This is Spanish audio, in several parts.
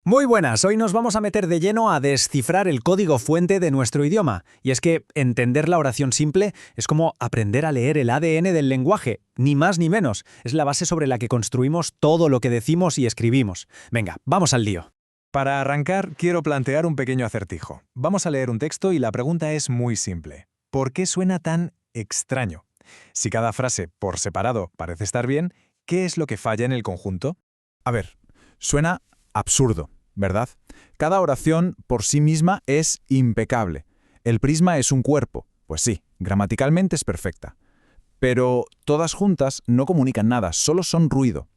Muy buenas, hoy nos vamos a meter de lleno a descifrar el código fuente de nuestro idioma. Y es que entender la oración simple es como aprender a leer el ADN del lenguaje, ni más ni menos. Es la base sobre la que construimos todo lo que decimos y escribimos. Venga, vamos al lío. Para arrancar, quiero plantear un pequeño acertijo. Vamos a leer un texto y la pregunta es muy simple. ¿Por qué suena tan extraño? Si cada frase, por separado, parece estar bien, ¿qué es lo que falla en el conjunto? A ver, suena absurdo, ¿verdad? Cada oración por sí misma es impecable. El prisma es un cuerpo. Pues sí, gramaticalmente es perfecta. Pero todas juntas no comunican nada, solo son ruido.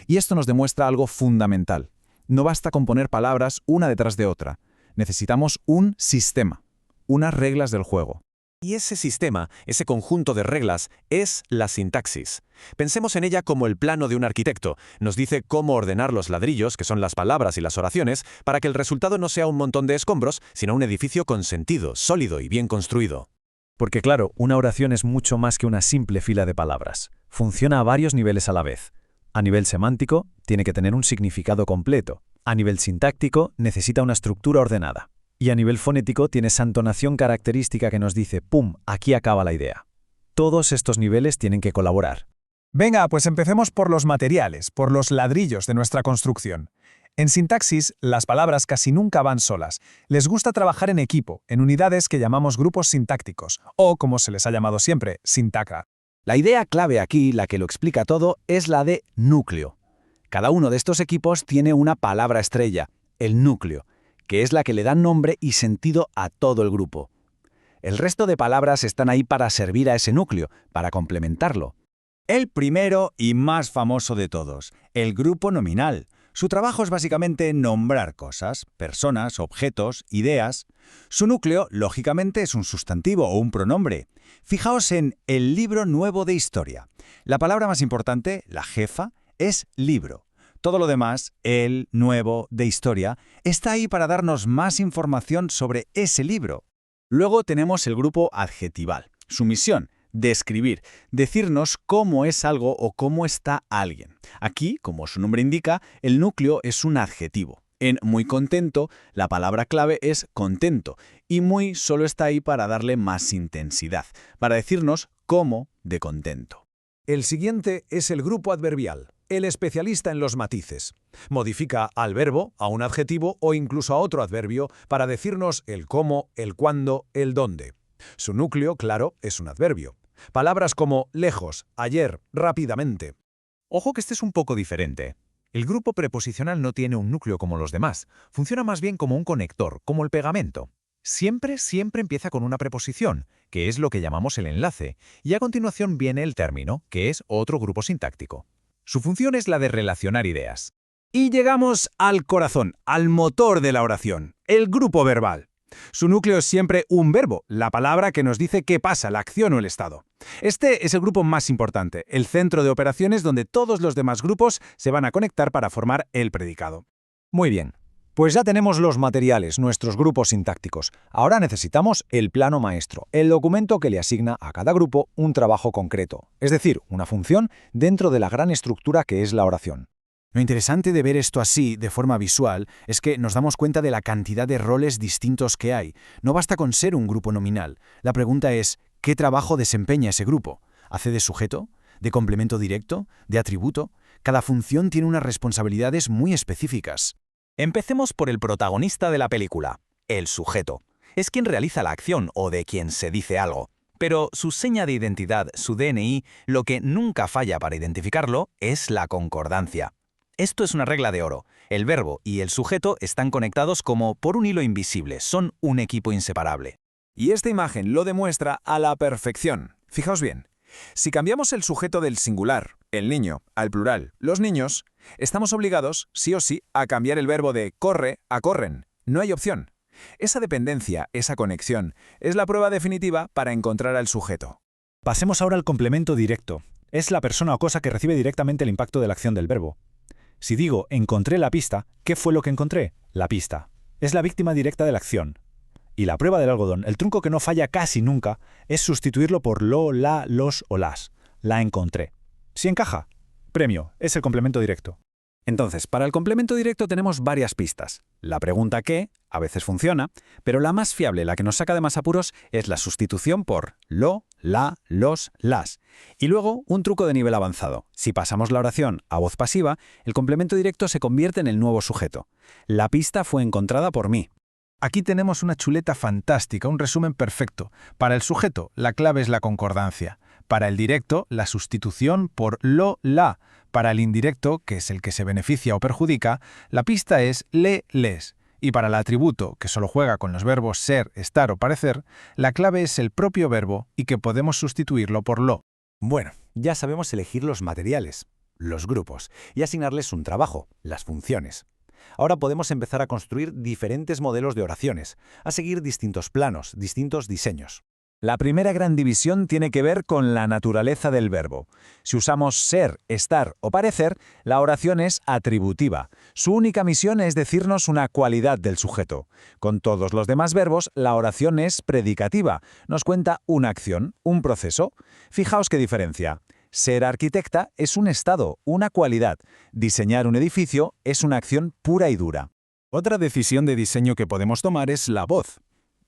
Y esto nos demuestra algo fundamental. No basta con poner palabras una detrás de otra. Necesitamos un sistema, unas reglas del juego. Y ese sistema, ese conjunto de reglas, es la sintaxis. Pensemos en ella como el plano de un arquitecto. Nos dice cómo ordenar los ladrillos, que son las palabras y las oraciones, para que el resultado no sea un montón de escombros, sino un edificio con sentido, sólido y bien construido. Porque claro, una oración es mucho más que una simple fila de palabras. Funciona a varios niveles a la vez. A nivel semántico, tiene que tener un significado completo. A nivel sintáctico, necesita una estructura ordenada. Y a nivel fonético tiene esa entonación característica que nos dice ¡pum! Aquí acaba la idea. Todos estos niveles tienen que colaborar. Venga, pues empecemos por los materiales, por los ladrillos de nuestra construcción. En sintaxis, las palabras casi nunca van solas. Les gusta trabajar en equipo, en unidades que llamamos grupos sintácticos, o, como se les ha llamado siempre, sintagma. La idea clave aquí, la que lo explica todo, es la de núcleo. Cada uno de estos equipos tiene una palabra estrella, el núcleo, que es la que le da nombre y sentido a todo el grupo. El resto de palabras están ahí para servir a ese núcleo, para complementarlo. El primero y más famoso de todos, el grupo nominal. Su trabajo es básicamente nombrar cosas, personas, objetos, ideas. Su núcleo, lógicamente, es un sustantivo o un pronombre. Fijaos en el libro nuevo de historia. La palabra más importante, la jefa, es libro. Todo lo demás, el, nuevo, de historia, está ahí para darnos más información sobre ese libro. Luego tenemos el grupo adjetival. Su misión, describir, decirnos cómo es algo o cómo está alguien. Aquí, como su nombre indica, el núcleo es un adjetivo. En muy contento, la palabra clave es contento, y muy solo está ahí para darle más intensidad, para decirnos cómo de contento. El siguiente es el grupo adverbial, el especialista en los matices. Modifica al verbo, a un adjetivo o incluso a otro adverbio para decirnos el cómo, el cuándo, el dónde. Su núcleo, claro, es un adverbio. Palabras como lejos, ayer, rápidamente. Ojo que este es un poco diferente. El grupo preposicional no tiene un núcleo como los demás. Funciona más bien como un conector, como el pegamento. Siempre empieza con una preposición, que es lo que llamamos el enlace, y a continuación viene el término, que es otro grupo sintáctico. Su función es la de relacionar ideas. Y llegamos al corazón, al motor de la oración, el grupo verbal. Su núcleo es siempre un verbo, la palabra que nos dice qué pasa, la acción o el estado. Este es el grupo más importante, el centro de operaciones donde todos los demás grupos se van a conectar para formar el predicado. Muy bien. Pues ya tenemos los materiales, nuestros grupos sintácticos. Ahora necesitamos el plano maestro, el documento que le asigna a cada grupo un trabajo concreto, es decir, una función dentro de la gran estructura que es la oración. Lo interesante de ver esto así, de forma visual, es que nos damos cuenta de la cantidad de roles distintos que hay. No basta con ser un grupo nominal. La pregunta es, ¿qué trabajo desempeña ese grupo? ¿Hace de sujeto? ¿De complemento directo? ¿De atributo? Cada función tiene unas responsabilidades muy específicas. Empecemos por el protagonista de la película, el sujeto. Es quien realiza la acción o de quien se dice algo. Pero su seña de identidad, su DNI, lo que nunca falla para identificarlo es la concordancia. Esto es una regla de oro. El verbo y el sujeto están conectados como por un hilo invisible, son un equipo inseparable. Y esta imagen lo demuestra a la perfección. Fijaos bien, si cambiamos el sujeto del singular, el niño, al plural, los niños, estamos obligados, sí o sí, a cambiar el verbo de corre a corren. No hay opción. Esa dependencia, esa conexión, es la prueba definitiva para encontrar al sujeto. Pasemos ahora al complemento directo. Es la persona o cosa que recibe directamente el impacto de la acción del verbo. Si digo encontré la pista, ¿qué fue lo que encontré? La pista. Es la víctima directa de la acción. Y la prueba del algodón, el trunco que no falla casi nunca, es sustituirlo por lo, la, los o las. La encontré. Si encaja, premio, es el complemento directo. Entonces, para el complemento directo tenemos varias pistas. La pregunta qué, a veces funciona, pero la más fiable, la que nos saca de más apuros, es la sustitución por lo, la, los, las. Y luego, un truco de nivel avanzado. Si pasamos la oración a voz pasiva, el complemento directo se convierte en el nuevo sujeto. La pista fue encontrada por mí. Aquí tenemos una chuleta fantástica, un resumen perfecto. Para el sujeto, la clave es la concordancia. Para el directo, la sustitución por lo, la. Para el indirecto, que es el que se beneficia o perjudica, la pista es le, les. Y para el atributo, que solo juega con los verbos ser, estar o parecer, la clave es el propio verbo y que podemos sustituirlo por lo. Bueno, ya sabemos elegir los materiales, los grupos, y asignarles un trabajo, las funciones. Ahora podemos empezar a construir diferentes modelos de oraciones, a seguir distintos planos, distintos diseños. La primera gran división tiene que ver con la naturaleza del verbo. Si usamos ser, estar o parecer, la oración es atributiva. Su única misión es decirnos una cualidad del sujeto. Con todos los demás verbos, la oración es predicativa. Nos cuenta una acción, un proceso. Fijaos qué diferencia. Ser arquitecta es un estado, una cualidad. Diseñar un edificio es una acción pura y dura. Otra decisión de diseño que podemos tomar es la voz.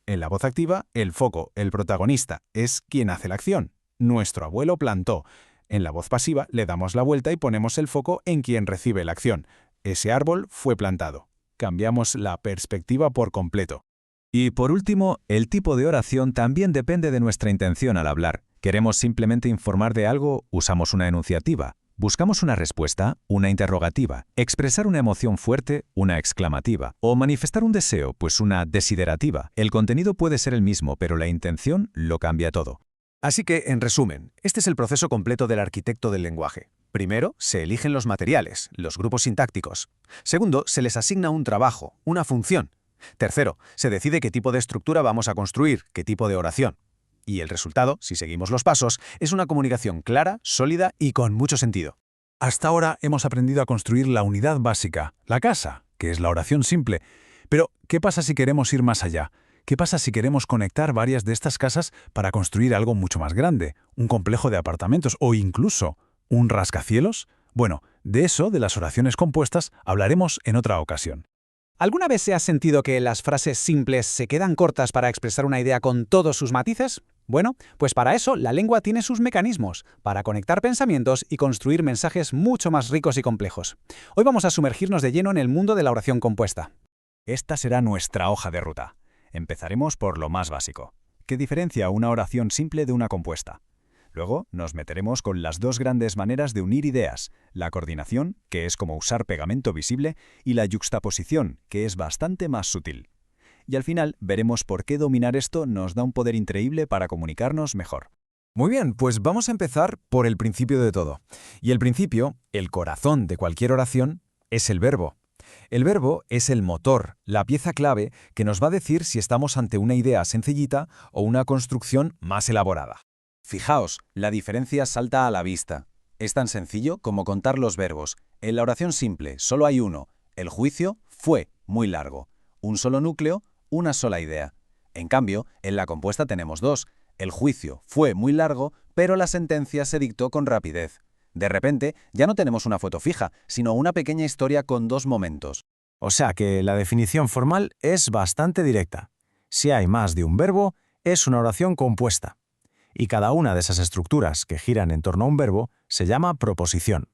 En la voz activa, el foco, el protagonista, es quien hace la acción. Nuestro abuelo plantó. En la voz pasiva, le damos la vuelta y ponemos el foco en quien recibe la acción. Ese árbol fue plantado. Cambiamos la perspectiva por completo. Y por último, el tipo de oración también depende de nuestra intención al hablar. ¿Queremos simplemente informar de algo? Usamos una enunciativa. Buscamos una respuesta, una interrogativa, expresar una emoción fuerte, una exclamativa, o manifestar un deseo, pues una desiderativa. El contenido puede ser el mismo, pero la intención lo cambia todo. Así que, en resumen, este es el proceso completo del arquitecto del lenguaje. Primero, se eligen los materiales, los grupos sintácticos. Segundo, se les asigna un trabajo, una función. Tercero, se decide qué tipo de estructura vamos a construir, qué tipo de oración. Y el resultado, si seguimos los pasos, es una comunicación clara, sólida y con mucho sentido. Hasta ahora hemos aprendido a construir la unidad básica, la casa, que es la oración simple. Pero, ¿qué pasa si queremos ir más allá? ¿Qué pasa si queremos conectar varias de estas casas para construir algo mucho más grande? ¿Un complejo de apartamentos o incluso un rascacielos? Bueno, de eso, de las oraciones compuestas, hablaremos en otra ocasión. ¿Alguna vez se ha sentido que las frases simples se quedan cortas para expresar una idea con todos sus matices? Bueno, pues para eso la lengua tiene sus mecanismos, para conectar pensamientos y construir mensajes mucho más ricos y complejos. Hoy vamos a sumergirnos de lleno en el mundo de la oración compuesta. Esta será nuestra hoja de ruta. Empezaremos por lo más básico. ¿Qué diferencia una oración simple de una compuesta? Luego nos meteremos con las dos grandes maneras de unir ideas, la coordinación, que es como usar pegamento visible, y la yuxtaposición, que es bastante más sutil. Y al final veremos por qué dominar esto nos da un poder increíble para comunicarnos mejor. Muy bien, pues vamos a empezar por el principio de todo. Y el principio, el corazón de cualquier oración, es el verbo. El verbo es el motor, la pieza clave que nos va a decir si estamos ante una idea sencillita o una construcción más elaborada. Fijaos, la diferencia salta a la vista. Es tan sencillo como contar los verbos. En la oración simple solo hay uno. El juicio fue muy largo. Un solo núcleo, una sola idea. En cambio, en la compuesta tenemos dos. El juicio fue muy largo, pero la sentencia se dictó con rapidez. De repente, ya no tenemos una foto fija, sino una pequeña historia con dos momentos. O sea que la definición formal es bastante directa. Si hay más de un verbo, es una oración compuesta. Y cada una de esas estructuras que giran en torno a un verbo se llama proposición.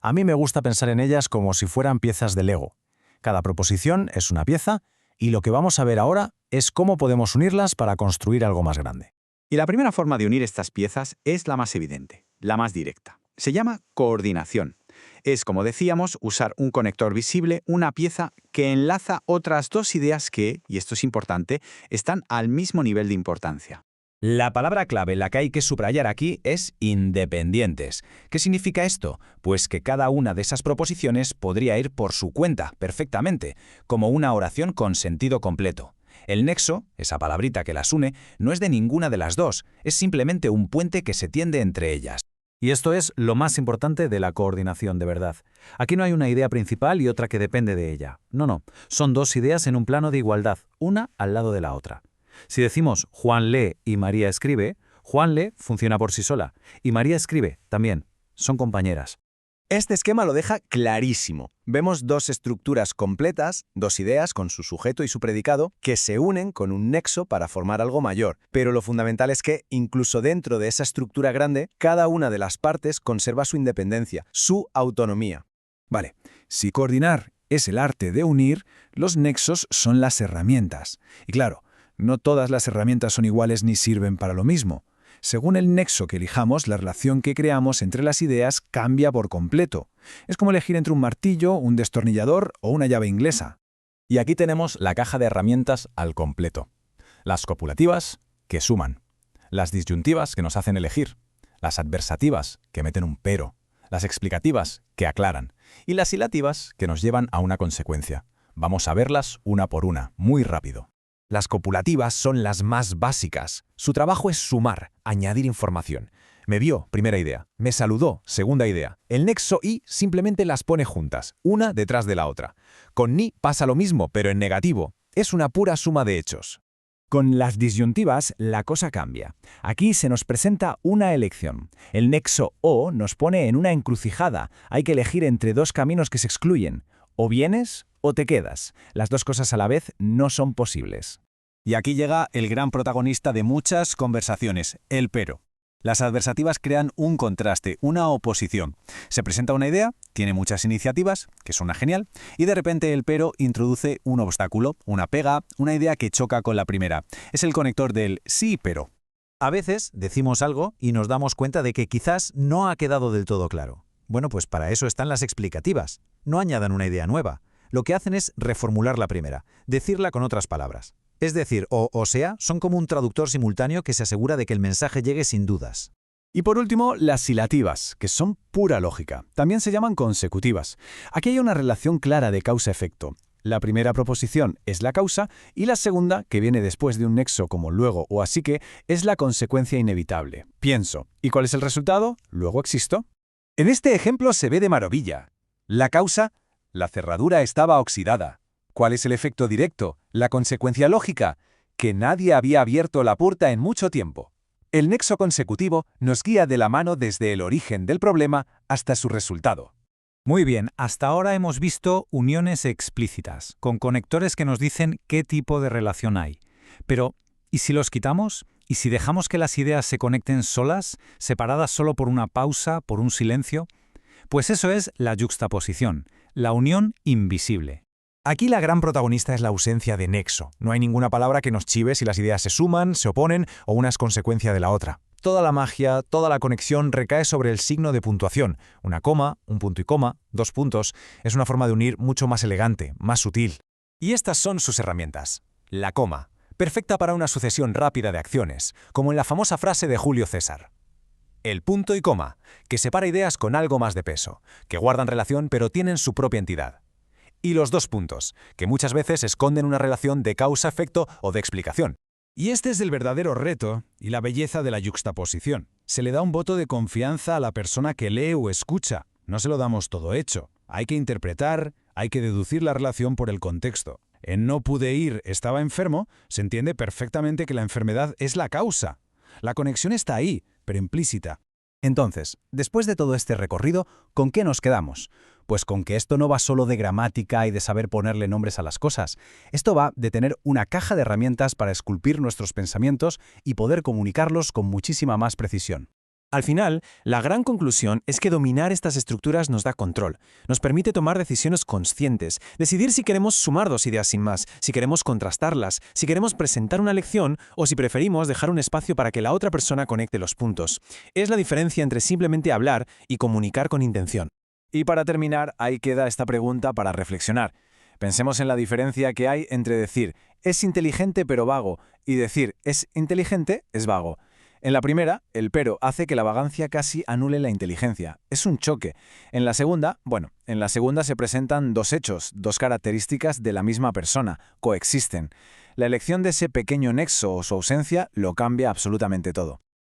A mí me gusta pensar en ellas como si fueran piezas de Lego. Cada proposición es una pieza y lo que vamos a ver ahora es cómo podemos unirlas para construir algo más grande. Y la primera forma de unir estas piezas es la más evidente, la más directa. Se llama coordinación. Es, como decíamos, usar un conector visible, una pieza que enlaza otras dos ideas que, y esto es importante, están al mismo nivel de importancia. La palabra clave, la que hay que subrayar aquí, es independientes. ¿Qué significa esto? Pues que cada una de esas proposiciones podría ir por su cuenta, perfectamente, como una oración con sentido completo. El nexo, esa palabrita que las une, no es de ninguna de las dos, es simplemente un puente que se tiende entre ellas. Y esto es lo más importante de la coordinación de verdad. Aquí no hay una idea principal y otra que depende de ella. No, son dos ideas en un plano de igualdad, una al lado de la otra. Si decimos Juan lee y María escribe, Juan lee funciona por sí sola y María escribe también. Son compañeras. Este esquema lo deja clarísimo. Vemos dos estructuras completas, dos ideas con su sujeto y su predicado, que se unen con un nexo para formar algo mayor. Pero lo fundamental es que, incluso dentro de esa estructura grande, cada una de las partes conserva su independencia, su autonomía. Vale, si coordinar es el arte de unir, los nexos son las herramientas. Y claro, no todas las herramientas son iguales ni sirven para lo mismo. Según el nexo que elijamos, la relación que creamos entre las ideas cambia por completo. Es como elegir entre un martillo, un destornillador o una llave inglesa. Y aquí tenemos la caja de herramientas al completo. Las copulativas, que suman. Las disyuntivas, que nos hacen elegir. Las adversativas, que meten un pero. Las explicativas, que aclaran. Y las ilativas, que nos llevan a una consecuencia. Vamos a verlas una por una, muy rápido. Las copulativas son las más básicas. Su trabajo es sumar, añadir información. Me vio, primera idea. Me saludó, segunda idea. El nexo y simplemente las pone juntas, una detrás de la otra. Con ni pasa lo mismo, pero en negativo. Es una pura suma de hechos. Con las disyuntivas, la cosa cambia. Aquí se nos presenta una elección. El nexo o nos pone en una encrucijada. Hay que elegir entre dos caminos que se excluyen. O vienes o te quedas. Las dos cosas a la vez no son posibles. Y aquí llega el gran protagonista de muchas conversaciones, el pero. Las adversativas crean un contraste, una oposición. Se presenta una idea, tiene muchas iniciativas, que suena genial, y de repente el pero introduce un obstáculo, una pega, una idea que choca con la primera. Es el conector del sí, pero. A veces decimos algo y nos damos cuenta de que quizás no ha quedado del todo claro. Bueno, pues para eso están las explicativas. No añadan una idea nueva. Lo que hacen es reformular la primera, decirla con otras palabras. Es decir, o sea, son como un traductor simultáneo que se asegura de que el mensaje llegue sin dudas. Y por último, las ilativas, que son pura lógica. También se llaman consecutivas. Aquí hay una relación clara de causa-efecto. La primera proposición es la causa y la segunda, que viene después de un nexo como luego o así que, es la consecuencia inevitable. Pienso. ¿Y cuál es el resultado? Luego existo. En este ejemplo se ve de maravilla. La causa, la cerradura estaba oxidada. ¿Cuál es el efecto directo? La consecuencia lógica, que nadie había abierto la puerta en mucho tiempo. El nexo consecutivo nos guía de la mano desde el origen del problema hasta su resultado. Muy bien, hasta ahora hemos visto uniones explícitas, con conectores que nos dicen qué tipo de relación hay. Pero, ¿y si los quitamos? ¿Y si dejamos que las ideas se conecten solas, separadas solo por una pausa, por un silencio? Pues eso es la yuxtaposición, la unión invisible. Aquí la gran protagonista es la ausencia de nexo. No hay ninguna palabra que nos chive si las ideas se suman, se oponen o una es consecuencia de la otra. Toda la magia, toda la conexión recae sobre el signo de puntuación. Una coma, un punto y coma, dos puntos. Es una forma de unir mucho más elegante, más sutil. Y estas son sus herramientas. La coma, perfecta para una sucesión rápida de acciones, como en la famosa frase de Julio César. El punto y coma, que separa ideas con algo más de peso, que guardan relación pero tienen su propia entidad. Y los dos puntos, que muchas veces esconden una relación de causa-efecto o de explicación. Y este es el verdadero reto y la belleza de la yuxtaposición. Se le da un voto de confianza a la persona que lee o escucha. No se lo damos todo hecho. Hay que interpretar, hay que deducir la relación por el contexto. En no pude ir, estaba enfermo, se entiende perfectamente que la enfermedad es la causa. La conexión está ahí, pero implícita. Entonces, después de todo este recorrido, ¿con qué nos quedamos? Pues con que esto no va solo de gramática y de saber ponerle nombres a las cosas. Esto va de tener una caja de herramientas para esculpir nuestros pensamientos y poder comunicarlos con muchísima más precisión. Al final, la gran conclusión es que dominar estas estructuras nos da control, nos permite tomar decisiones conscientes, decidir si queremos sumar dos ideas sin más, si queremos contrastarlas, si queremos presentar una lección o si preferimos dejar un espacio para que la otra persona conecte los puntos. Es la diferencia entre simplemente hablar y comunicar con intención. Y para terminar, ahí queda esta pregunta para reflexionar. Pensemos en la diferencia que hay entre decir «es inteligente pero vago» y decir «es inteligente, es vago». En la primera, el pero hace que la vagancia casi anule la inteligencia. Es un choque. En la segunda, se presentan dos hechos, dos características de la misma persona, coexisten. La elección de ese pequeño nexo o su ausencia lo cambia absolutamente todo.